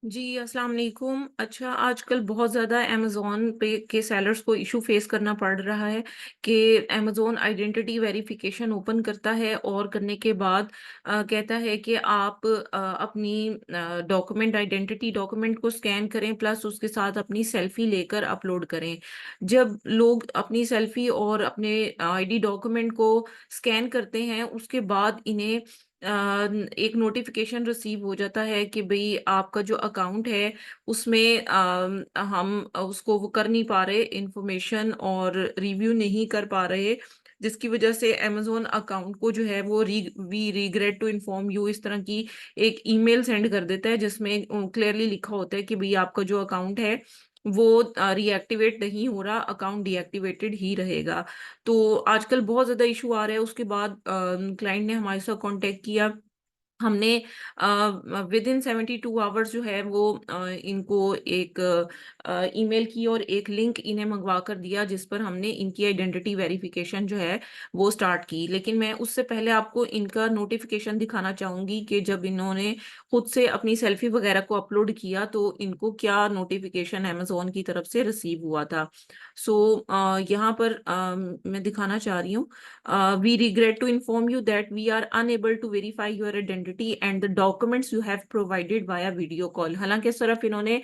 जी, अस्सलाम वालेकुम। अच्छा, आजकल बहुत ज़्यादा अमेज़न पे के सेलर्स को इश्यू फ़ेस करना पड़ रहा है कि अमेज़न आइडेंटिटी वेरिफ़िकेशन ओपन करता है और करने के बाद कहता है कि आप अपनी डॉक्यूमेंट आइडेंटिटी डॉक्यूमेंट को स्कैन करें प्लस उसके साथ अपनी सेल्फ़ी लेकर अपलोड करें। जब लोग अपनी सेल्फ़ी और अपने आईडी डॉक्यूमेंट को स्कैन करते हैं, उसके बाद इन्हें एक नोटिफिकेशन रिसीव हो जाता है कि भई आपका जो अकाउंट है उसमें हम उसको वो कर नहीं पा रहे इंफॉर्मेशन और रिव्यू नहीं कर पा रहे, जिसकी वजह से अमेज़न अकाउंट को जो है वो we regret to inform you इस तरह की एक ईमेल सेंड कर देता है जिसमें क्लियरली लिखा होता है कि भई आपका जो अकाउंट है वो रीएक्टिवेट नहीं हो रहा, अकाउंट डीएक्टिवेटेड ही रहेगा। तो आजकल बहुत ज़्यादा इश्यू आ रहा है, उसके बाद क्लाइंट ने हमारे साथ कॉन्टैक्ट किया। हमने विदिन 72 आवर्स जो है वो इनको एक ईमेल की और एक लिंक इन्हें मंगवा कर दिया जिस पर हमने इनकी आइडेंटिटी वेरिफिकेशन जो है वो स्टार्ट की। लेकिन मैं उससे पहले आपको इनका नोटिफिकेशन दिखाना चाहूँगी कि जब इन्होंने खुद से अपनी सेल्फी वगैरह को अपलोड किया तो इनको क्या नोटिफिकेशन अमेज़न की तरफ से रिसीव हुआ था। सो यहाँ पर मैं दिखाना चाह रही हूँ। We regret to inform you that we are unable to verify your identity and the documents you have provided via video call। हालांकि सिर्फ इन्होंने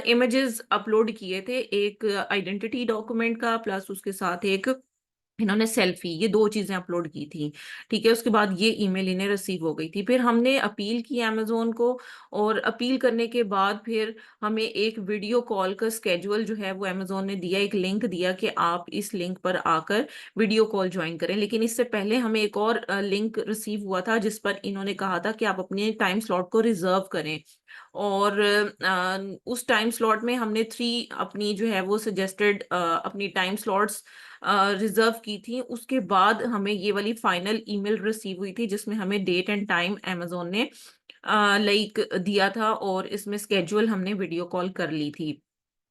इमेजेस अपलोड किए थे, एक आइडेंटिटी डॉक्यूमेंट का प्लस उसके साथ एक इन्होंने सेल्फी, ये 2 चीज़ें अपलोड की थी, ठीक है? उसके बाद ये ईमेल इन्हें रिसीव हो गई थी। फिर हमने अपील की अमेज़न को और अपील करने के बाद फिर हमें एक वीडियो कॉल का शेड्यूल जो है वो अमेज़न ने दिया, एक लिंक दिया कि आप इस लिंक पर आकर वीडियो कॉल जॉइन करें। लेकिन इससे पहले हमें एक और लिंक रिसीव हुआ था जिस पर इन्होंने कहा था कि आप अपने टाइम स्लॉट को रिज़र्व करें। और उस टाइम स्लॉट में हमने 3 अपनी जो है वो सजेस्टेड अपनी टाइम स्लॉट्स रिज़र्व की थी। उसके बाद हमें ये वाली फाइनल ईमेल रिसीव हुई थी जिसमें हमें डेट एंड टाइम अमेज़न ने लाइक दिया था और इसमें स्केड्यूल हमने वीडियो कॉल कर ली थी।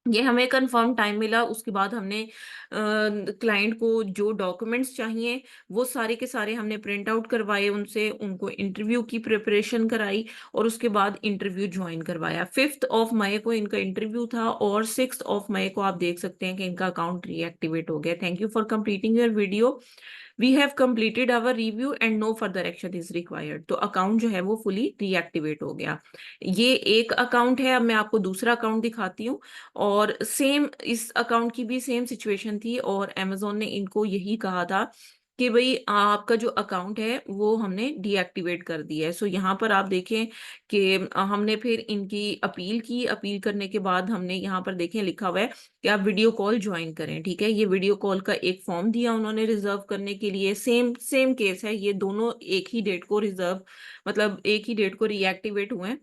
ये हमें कंफर्म टाइम मिला, उसके बाद हमने क्लाइंट को जो डॉक्यूमेंट्स चाहिए वो सारे के सारे हमने प्रिंट आउट करवाए उनसे, उनको इंटरव्यू की प्रिपरेशन कराई और उसके बाद इंटरव्यू ज्वाइन करवाया। 5th ऑफ मई को इनका इंटरव्यू था और 6th ऑफ मई को आप देख सकते हैं कि इनका अकाउंट रीएक्टिवेट हो गया। Thank you for completing your video. We have completed our review and no further action is required. तो अकाउंट जो है वो फुली रीएक्टिवेट हो गया। ये एक अकाउंट है, अब मैं आपको दूसरा अकाउंट दिखाती हूँ। और सेम इस अकाउंट की भी सेम सिचुएशन थी और अमेज़न ने इनको यही कहा था कि भई आपका जो अकाउंट है वो हमने डीएक्टिवेट कर दिया है। सो यहाँ पर आप देखें कि हमने फिर इनकी अपील की, अपील करने के बाद हमने यहाँ पर देखें लिखा हुआ है कि आप वीडियो कॉल जॉइन करें, ठीक है? ये वीडियो कॉल का एक फॉर्म दिया उन्होंने रिज़र्व करने के लिए, सेम सेम केस है, ये दोनों एक ही डेट को रिज़र्व मतलब एक ही डेट को रीएक्टिवेट हुए हैं।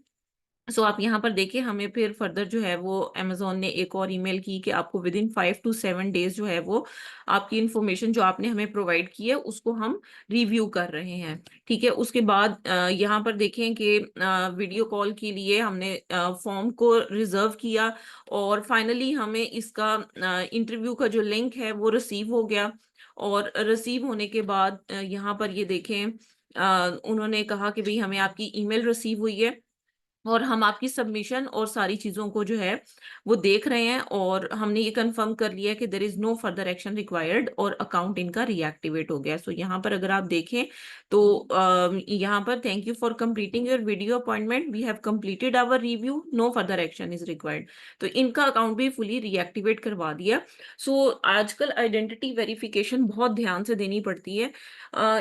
सो आप यहाँ पर देखिए हमें फिर फर्दर जो है वो अमेज़न ने एक और ईमेल की कि आपको विदिन 5 टू 7 डेज़ जो है वो आपकी इन्फॉर्मेशन जो आपने हमें प्रोवाइड की है उसको हम रिव्यू कर रहे हैं, ठीक है? उसके बाद यहाँ पर देखें कि वीडियो कॉल के लिए हमने फॉर्म को रिज़र्व किया और फाइनली हमें इसका इंटरव्यू का जो लिंक है वो रिसीव हो गया और रिसीव होने के बाद यहाँ पर ये देखें उन्होंने कहा कि भई हमें आपकी ईमेल रिसीव हुई है और हम आपकी सबमिशन और सारी चीज़ों को जो है वो देख रहे हैं और हमने ये कंफर्म कर लिया है कि there is no further action required और अकाउंट इनका रीएक्टिवेट हो गया है। सो यहाँ पर अगर आप देखें तो यहाँ पर thank you for completing your video appointment, we have completed our review, no further action is required. तो इनका अकाउंट भी फुली रीएक्टिवेट करवा दिया। सो आजकल आइडेंटिटी वेरिफिकेशन बहुत ध्यान से देनी पड़ती है।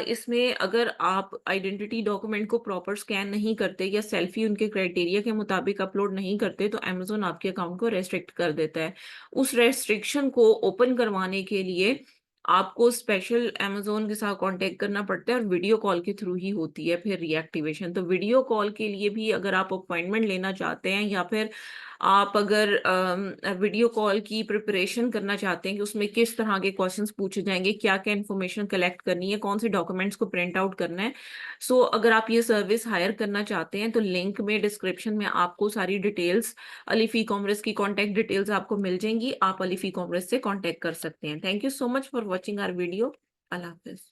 इसमें अगर आप आइडेंटिटी डॉक्यूमेंट को प्रॉपर स्कैन नहीं करते या सेल्फी उनके क्राइटेरिया के मुताबिक अपलोड नहीं करते तो अमेज़न आपके अकाउंट को रेस्ट्रिक्ट कर देता है। उस रेस्ट्रिक्शन को ओपन करवाने के लिए आपको स्पेशल अमेज़न के साथ कॉन्टैक्ट करना पड़ता है और वीडियो कॉल के थ्रू ही होती है फिर रीएक्टिवेशन। तो वीडियो कॉल के लिए भी अगर आप अपॉइंटमेंट लेना चाहते हैं या फिर आप अगर वीडियो कॉल की प्रिपरेशन करना चाहते हैं कि उसमें किस तरह के क्वेश्चंस पूछे जाएँगे, क्या-क्या इन्फॉर्मेशन कलेक्ट करनी है, कौन से डॉक्यूमेंट्स को प्रिंट आउट करना है। सो अगर आप ये सर्विस हायर करना चाहते हैं तो लिंक में डिस्क्रिप्शन में आपको सारी डिटेल्स अलिफ ई-कॉमर्स की कॉन्टैक्ट डिटेल्स आपको मिल जाएँगी। आप अलिफ ई-कॉमर्स से कॉन्टैक्ट कर सकते हैं। Thank you so much for watching our video. अल्लाह हाफ़िज़।